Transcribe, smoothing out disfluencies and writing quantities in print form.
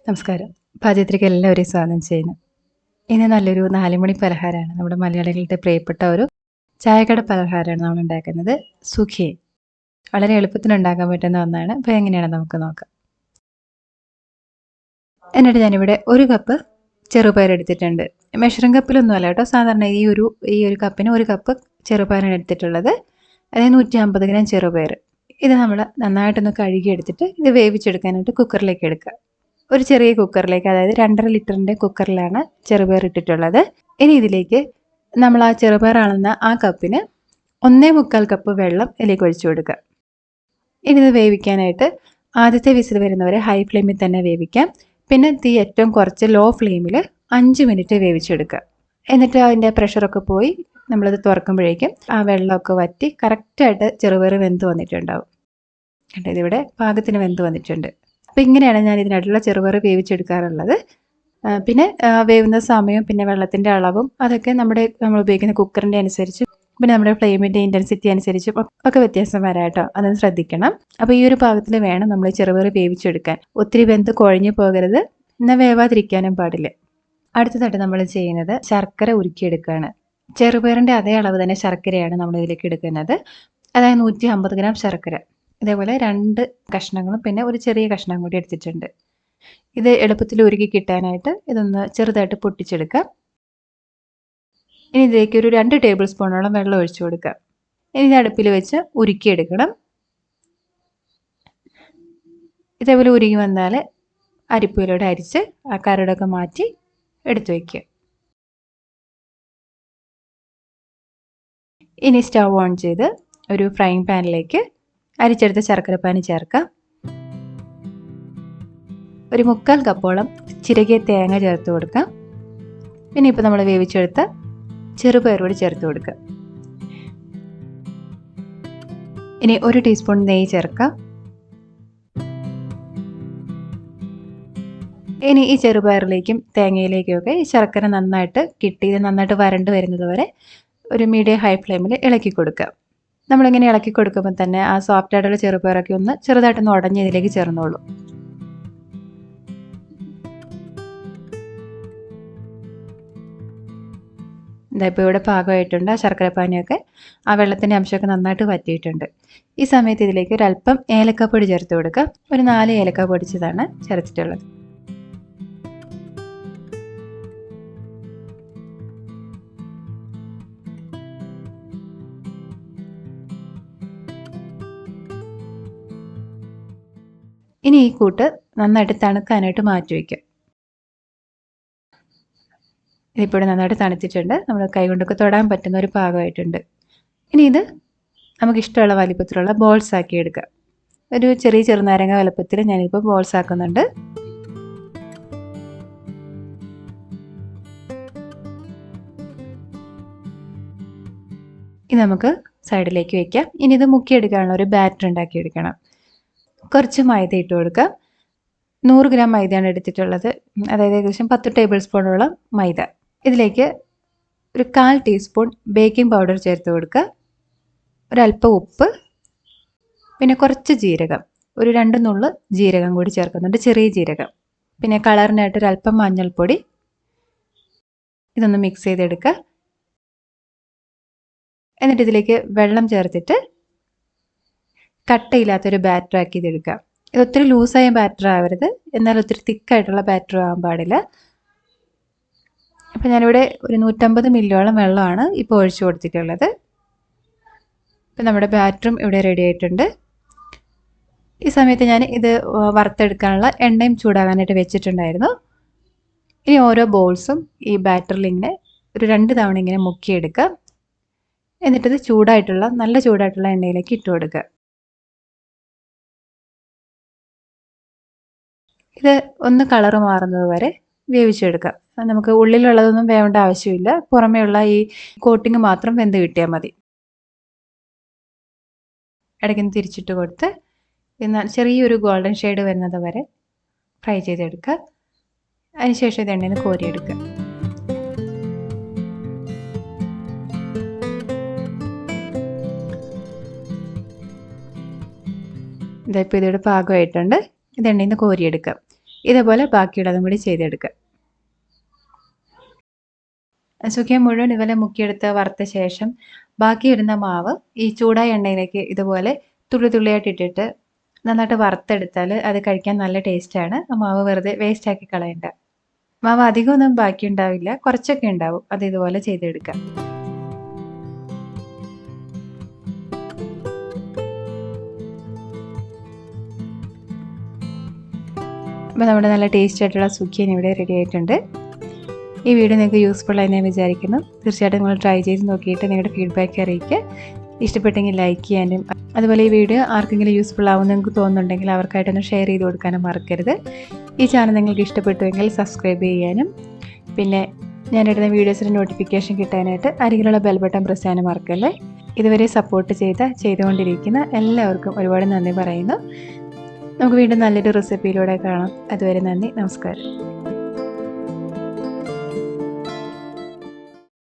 നമസ്കാരം. പാചകത്തിലേക്ക് എല്ലാവരെയും സ്വാഗതം ചെയ്യുന്നു. ഇന്ന് നല്ലൊരു 4 മണി പലഹാരമാണ്. നമ്മുടെ മലയാളികളുടെ പ്രിയപ്പെട്ട ഒരു ചായക്കട പലഹാരമാണ് നമ്മൾ ഉണ്ടാക്കുന്നത്. സുഖിയൻ. വളരെ എളുപ്പത്തിൽ ഉണ്ടാക്കാൻ പറ്റുന്ന ഒന്നാണ്. അപ്പോൾ എങ്ങനെയാണെന്ന് നമുക്ക് നോക്കാം. എന്നിട്ട് ഞാനിവിടെ 1 കപ്പ് ചെറുപയർ എടുത്തിട്ടുണ്ട്. മെഷറിംഗ് കപ്പിലൊന്നും അല്ല കേട്ടോ. സാധാരണ ഈ ഒരു കപ്പിന് 1 കപ്പ് ചെറുപയറാണ് എടുത്തിട്ടുള്ളത്. അതായത് 150 ഗ്രാം ചെറുപയർ. ഇത് നമ്മൾ നന്നായിട്ടൊന്ന് കഴുകിയെടുത്തിട്ട് ഇത് വേവിച്ചെടുക്കാനായിട്ട് കുക്കറിലേക്ക് എടുക്കുക. ഒരു ചെറിയ കുക്കറിലേക്ക്, അതായത് 2.5 ലിറ്ററിൻ്റെ കുക്കറിലാണ് ചെറുപയർ ഇട്ടിട്ടുള്ളത്. ഇനി ഇതിലേക്ക് നമ്മൾ ആ ചെറുപയർ അളന്ന ആ കപ്പിന് 1.25 കപ്പ് വെള്ളം ഇതിലേക്ക് ഒഴിച്ചു കൊടുക്കുക. ഇനി ഇത് വേവിക്കാനായിട്ട് ആദ്യത്തെ വിസിൽ വരുന്നവരെ ഹൈ ഫ്ലെയിമിൽ തന്നെ വേവിക്കാം. പിന്നെ തീ ഏറ്റവും കുറച്ച് ലോ ഫ്ലെയിമിൽ 5 മിനിറ്റ് വേവിച്ചെടുക്കുക. എന്നിട്ട് അതിൻ്റെ പ്രഷറൊക്കെ പോയി നമ്മളത് തുറക്കുമ്പോഴേക്കും ആ വെള്ളമൊക്കെ വറ്റി കറക്റ്റായിട്ട് ചെറുപയർ വെന്ത് വന്നിട്ടുണ്ടാവും. കണ്ടോ, ഇതിവിടെ പാകത്തിന് വെന്ത് വന്നിട്ടുണ്ട്. അപ്പോൾ ഇങ്ങനെയാണ് ഞാൻ ഇതിനായിട്ടുള്ള ചെറുപയർ വേവിച്ചെടുക്കാറുള്ളത്. പിന്നെ വേവുന്ന സമയം, പിന്നെ വെള്ളത്തിൻ്റെ അളവും അതൊക്കെ നമ്മൾ ഉപയോഗിക്കുന്ന കുക്കറിൻ്റെ അനുസരിച്ച്, പിന്നെ നമ്മുടെ ഫ്ലെയിമിൻ്റെ ഇൻറ്റൻസിറ്റി അനുസരിച്ചും ഒക്കെ വ്യത്യാസം വരാം കേട്ടോ. അതൊന്ന് ശ്രദ്ധിക്കണം. അപ്പോൾ ഈ ഒരു പാകത്തിൽ വേണം നമ്മൾ ചെറുപയർ വേവിച്ചെടുക്കാൻ. ഒത്തിരി വെന്ത് കുഴഞ്ഞു പോകരുത്, എന്നാൽ വേവാതിരിക്കാനും പാടില്ല. അടുത്തതായിട്ട് നമ്മൾ ചെയ്യുന്നത് ശർക്കര ഉരുക്കിയെടുക്കുകയാണ്. ചെറുപയറിൻ്റെ അതേ അളവ് തന്നെ ശർക്കരയാണ് നമ്മൾ ഇതിലേക്ക് എടുക്കുന്നത്. അതായത് 150 ഗ്രാം ശർക്കര. ഇതേപോലെ 2 കഷ്ണങ്ങളും പിന്നെ ഒരു ചെറിയ കഷ്ണം കൂടി എടുത്തിട്ടുണ്ട്. ഇത് എളുപ്പത്തിൽ ഉരുക്കി കിട്ടാനായിട്ട് ഇതൊന്ന് ചെറുതായിട്ട് പൊട്ടിച്ചെടുക്കാം. ഇനി ഇതിലേക്ക് ഒരു 2 ടേബിൾ സ്പൂണോളം വെള്ളം ഒഴിച്ചു കൊടുക്കാം. ഇനി ഇത് അടുപ്പിൽ വെച്ച് ഉരുക്കിയെടുക്കണം. ഇതേപോലെ ഉരുകി വന്നാൽ അരിപ്പയിലൂടെ അരിച്ച് ആ കരടൊക്കെ മാറ്റി എടുത്തു വയ്ക്കുക. ഇനി സ്റ്റവ് ഓൺ ചെയ്ത് ഒരു ഫ്രൈങ് പാനിലേക്ക് അരിച്ചെടുത്ത ശർക്കരപ്പാനി ചേർക്കാം. ഒരു 3/4 കപ്പോളം ചിരകിയ തേങ്ങ ചേർത്ത് കൊടുക്കാം. പിന്നെ ഇപ്പോൾ നമ്മൾ വേവിച്ചെടുത്ത ചെറുപയർ കൂടി ചേർത്ത് കൊടുക്കുക. ഇനി 1 ടീസ്പൂൺ നെയ്യ് ചേർക്കാം. ഇനി ഈ ചെറുപയറിലേക്കും തേങ്ങയിലേക്കും ഒക്കെ ഈ ശർക്കര നന്നായിട്ട് കിട്ടി ഇത് നന്നായിട്ട് വരണ്ട് വരുന്നത് വരെ ഒരു മീഡിയം ഹൈ ഫ്ലെയിമിൽ ഇളക്കി കൊടുക്കുക. നമ്മളിങ്ങനെ ഇളക്കി കൊടുക്കുമ്പോൾ തന്നെ ആ സോഫ്റ്റ് ആയിട്ടുള്ള ചെറുപയറൊക്കെ ഒന്ന് ചെറുതായിട്ടൊന്ന് ഉടഞ്ഞ് ഇതിലേക്ക് ചേർന്നോളൂ. എന്താ ഇപ്പോൾ ഇവിടെ പാകമായിട്ടുണ്ട്. ആ ശർക്കരപ്പാനിയൊക്കെ ആ വെള്ളത്തിൻ്റെ അംശമൊക്കെ നന്നായിട്ട് വറ്റിയിട്ടുണ്ട്. ഈ സമയത്ത് ഇതിലേക്ക് ഒരല്പം ഏലക്കപ്പൊടി ചേർത്ത് കൊടുക്കുക. ഒരു 4 ഏലക്ക പൊടിച്ചതാണ് ചേർത്തിട്ടുള്ളത്. ഇനി ഈ കൂട്ട് നന്നായിട്ട് തണുക്കാനായിട്ട് മാറ്റി വയ്ക്കുക. ഇതിപ്പോൾ നന്നായിട്ട് തണുത്തിട്ടുണ്ട്. നമ്മൾ കൈകൊണ്ടൊക്കെ തൊടാൻ പറ്റുന്ന ഒരു പാകമായിട്ടുണ്ട്. ഇനി ഇത് നമുക്കിഷ്ടമുള്ള വലിപ്പത്തിലുള്ള ബോൾസ് ആക്കി എടുക്കുക. ഒരു ചെറിയ ചെറുനാരങ്ങ വലുപ്പത്തിൽ ഞാനിപ്പോൾ ബോൾസ് ആക്കുന്നുണ്ട്. ഇത് നമുക്ക് സൈഡിലേക്ക് വയ്ക്കാം. ഇനി ഇത് മുക്കിയെടുക്കാനുള്ള ഒരു ബാറ്റർ ഉണ്ടാക്കിയെടുക്കണം. കുറച്ച് മൈദ ഇട്ട് കൊടുക്കുക. 100 ഗ്രാം മൈദയാണ് എടുത്തിട്ടുള്ളത്. അതായത് ഏകദേശം 10 ടേബിൾ സ്പൂണോളം മൈദ. ഇതിലേക്ക് ഒരു 1/4 ടീസ്പൂൺ ബേക്കിംഗ് പൗഡർ ചേർത്ത് കൊടുക്കുക. ഒരല്പം ഉപ്പ്, പിന്നെ കുറച്ച് ജീരകം, ഒരു 2 നുള്ള് ജീരകം കൂടി ചേർക്കുന്നുണ്ട്, ചെറിയ ജീരകം. പിന്നെ കളറിനായിട്ട് ഒരല്പം മഞ്ഞൾപ്പൊടി. ഇതൊന്ന് മിക്സ് ചെയ്തെടുക്കുക. എന്നിട്ട് ഇതിലേക്ക് വെള്ളം ചേർത്തിട്ട് കട്ടയില്ലാത്തൊരു ബാറ്റർ ആക്കി ഇതെടുക്കുക. ഇത് ഒത്തിരി ലൂസായ ബാറ്റർ ആവരുത്, എന്നാൽ ഒത്തിരി തിക്കായിട്ടുള്ള ബാറ്റർ ആകാൻ പാടില്ല. അപ്പോൾ ഞാനിവിടെ ഒരു 150 മില്ലിയോളം വെള്ളമാണ് ഇപ്പോൾ ഒഴിച്ചു കൊടുത്തിട്ടുള്ളത്. ഇപ്പം നമ്മുടെ ബാറ്ററും ഇവിടെ റെഡി ആയിട്ടുണ്ട്. ഈ സമയത്ത് ഞാൻ ഇത് വറുത്തെടുക്കാനുള്ള എണ്ണയും ചൂടാകാനായിട്ട് വെച്ചിട്ടുണ്ടായിരുന്നു. ഇനി ഓരോ ബോൾസും ഈ ബാറ്ററിൽ ഇങ്ങനെ ഒരു 2 തവണ ഇങ്ങനെ മുക്കിയെടുക്കുക. എന്നിട്ടിത് നല്ല ചൂടായിട്ടുള്ള എണ്ണയിലേക്ക് ഇട്ട് കൊടുക്കുക. ഇത് ഒന്ന് കളറ് മാറുന്നത് വരെ വേവിച്ചെടുക്കാം. നമുക്ക് ഉള്ളിലുള്ളതൊന്നും വേവേണ്ട ആവശ്യമില്ല. പുറമേയുള്ള ഈ കോട്ടിങ് മാത്രം വെന്ത് കിട്ടിയാൽ മതി. ഇടയ്ക്കൊന്ന് തിരിച്ചിട്ട് കൊടുത്ത് എന്നാൽ ചെറിയൊരു ഗോൾഡൻ ഷെയ്ഡ് വരുന്നത് വരെ ഫ്രൈ ചെയ്തെടുക്കുക. അതിനുശേഷം ഇത് എണ്ണയിൽ നിന്ന് കോരിയെടുക്കുക. ഇതിപ്പോൾ ഇതിവിടെ പാകമായിട്ടുണ്ട്. ഇത് എണ്ണയിൽ നിന്ന് കോരിയെടുക്കാം. ഇതേപോലെ ബാക്കിയുള്ളതും കൂടി ചെയ്തെടുക്കുക. സുഖിയൻ മുഴുവൻ ഇതുപോലെ മുക്കിയെടുത്ത് വറുത്ത ശേഷം ബാക്കി വരുന്ന മാവ് ഈ ചൂടായ എണ്ണയിലേക്ക് ഇതുപോലെ തുള്ളി തുള്ളിയായിട്ട് ഇട്ടിട്ട് നന്നായിട്ട് വറുത്തെടുത്താൽ അത് കഴിക്കാൻ നല്ല ടേസ്റ്റാണ്. ആ മാവ് വെറുതെ വേസ്റ്റാക്കി കളയണ്ട. മാവ് അധികമൊന്നും ബാക്കി ഉണ്ടാവില്ല, കുറച്ചൊക്കെ ഉണ്ടാവും. അത് ഇതുപോലെ ചെയ്തെടുക്കാം. അപ്പോൾ നമ്മുടെ നല്ല ടേസ്റ്റ് ആയിട്ടുള്ള സുഖിയൻ ഇവിടെ റെഡി ആയിട്ടുണ്ട്. ഈ വീഡിയോ നിങ്ങൾക്ക് യൂസ്ഫുൾ ആയി ഞാൻ വിചാരിക്കുന്നു. തീർച്ചയായിട്ടും നിങ്ങൾ ട്രൈ ചെയ്ത് നോക്കിയിട്ട് നിങ്ങളുടെ ഫീഡ്ബാക്ക് അറിയിക്കുക. ഇഷ്ടപ്പെട്ടെങ്കിൽ ലൈക്ക് ചെയ്യാനും അതുപോലെ ഈ വീഡിയോ ആർക്കെങ്കിലും യൂസ്ഫുൾ ആവുമെന്ന് നിങ്ങൾക്ക് തോന്നുന്നുണ്ടെങ്കിൽ അവർക്കായിട്ടൊന്ന് ഷെയർ ചെയ്ത് കൊടുക്കാനും മറക്കരുത്. ഈ ചാനൽ നിങ്ങൾക്ക് ഇഷ്ടപ്പെട്ടുവെങ്കിൽ സബ്സ്ക്രൈബ് ചെയ്യാനും പിന്നെ ഞാനിടുന്ന വീഡിയോസിൻ്റെ നോട്ടിഫിക്കേഷൻ കിട്ടാനായിട്ട് അരികിലുള്ള ബെൽ ബട്ടൺ പ്രസ് ചെയ്യാനും മറക്കല്ലേ. ഇതുവരെ സപ്പോർട്ട് ചെയ്തുകൊണ്ടിരിക്കുന്ന എല്ലാവർക്കും ഒരുപാട് നന്ദി പറയുന്നു. നമുക്ക് വീണ്ടും നല്ലൊരു റെസിപ്പിയിലൂടെ കാണാം. അതുവരെ നന്ദി, നമസ്കാരം.